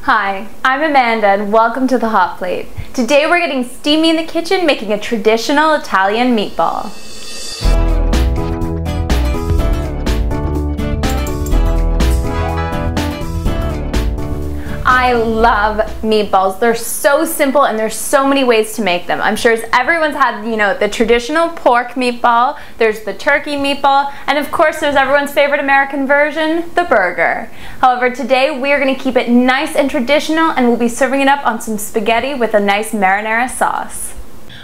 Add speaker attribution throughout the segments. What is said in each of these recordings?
Speaker 1: Hi, I'm Amanda and welcome to the Hot Plate. Today we're getting steamy in the kitchen making a traditional Italian meatball. I love meatballs. They're so simple and there's so many ways to make them. I'm sure everyone's had, the traditional pork meatball, there's the turkey meatball, and of course there's everyone's favorite American version, the burger. However, today we're going to keep it nice and traditional and we'll be serving it up on some spaghetti with a nice marinara sauce.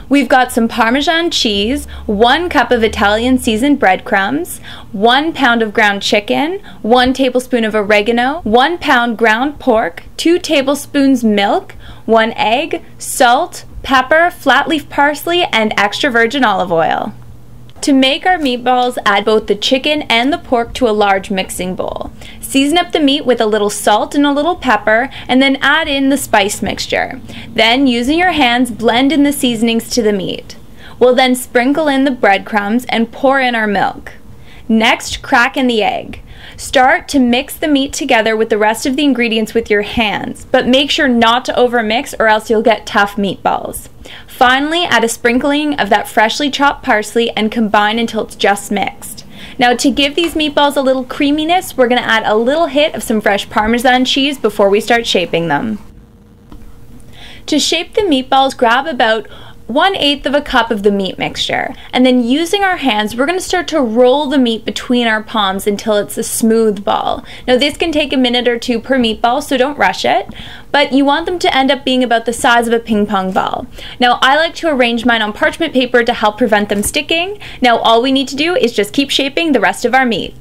Speaker 1: We've got some Parmesan cheese, 1 cup of Italian seasoned breadcrumbs, 1 pound of ground chicken, 1 tablespoon of oregano, 1 pound ground pork, 2 tablespoons milk, 1 egg, salt, pepper, flat leaf parsley, and extra virgin olive oil. To make our meatballs, add both the chicken and the pork to a large mixing bowl. Season up the meat with a little salt and a little pepper, and then add in the spice mixture. Then, using your hands, blend in the seasonings to the meat. We'll then sprinkle in the breadcrumbs and pour in our milk. Next, crack in the egg. Start to mix the meat together with the rest of the ingredients with your hands, but make sure not to overmix or else you'll get tough meatballs. Finally, add a sprinkling of that freshly chopped parsley and combine until it's just mixed. Now, to give these meatballs a little creaminess, we're going to add a little hit of some fresh Parmesan cheese before we start shaping them. To shape the meatballs, grab about 1/8 of a cup of the meat mixture, and then using our hands we're going to start to roll the meat between our palms until it's a smooth ball. Now this can take a minute or two per meatball, so don't rush it, but you want them to end up being about the size of a ping pong ball. Now I like to arrange mine on parchment paper to help prevent them sticking. Now all we need to do is just keep shaping the rest of our meat.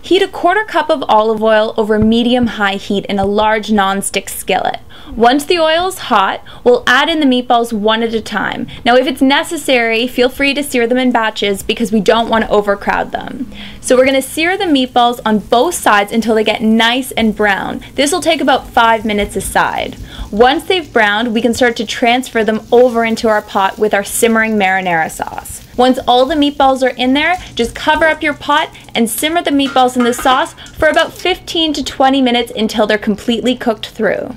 Speaker 1: Heat a 1/4 cup of olive oil over medium-high heat in a large non-stick skillet. Once the oil is hot, we'll add in the meatballs one at a time. Now if it's necessary, feel free to sear them in batches because we don't want to overcrowd them. So we're going to sear the meatballs on both sides until they get nice and brown. This will take about 5 minutes a side. Once they've browned, we can start to transfer them over into our pot with our simmering marinara sauce. Once all the meatballs are in there, just cover up your pot and simmer the meatballs in the sauce for about 15 to 20 minutes until they're completely cooked through.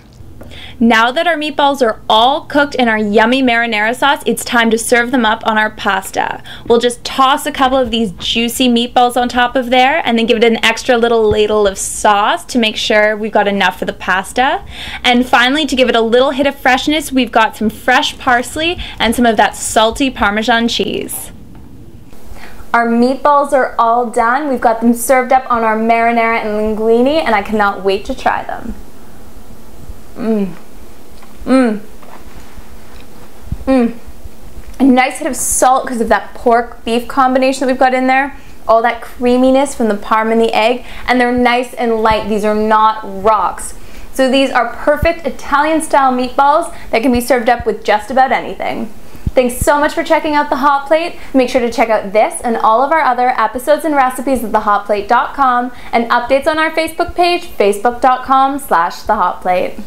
Speaker 1: Now that our meatballs are all cooked in our yummy marinara sauce, it's time to serve them up on our pasta. We'll just toss a couple of these juicy meatballs on top of there and then give it an extra little ladle of sauce to make sure we've got enough for the pasta. And finally, to give it a little hit of freshness, we've got some fresh parsley and some of that salty Parmesan cheese. Our meatballs are all done. We've got them served up on our marinara and linguine, and I cannot wait to try them. A nice hit of salt because of that pork beef combination that we've got in there. All that creaminess from the parm and the egg, and they're nice and light. These are not rocks. So these are perfect Italian style meatballs that can be served up with just about anything. Thanks so much for checking out The Hot Plate. Make sure to check out this and all of our other episodes and recipes at thehotplate.com and updates on our Facebook page, facebook.com/thehotplate.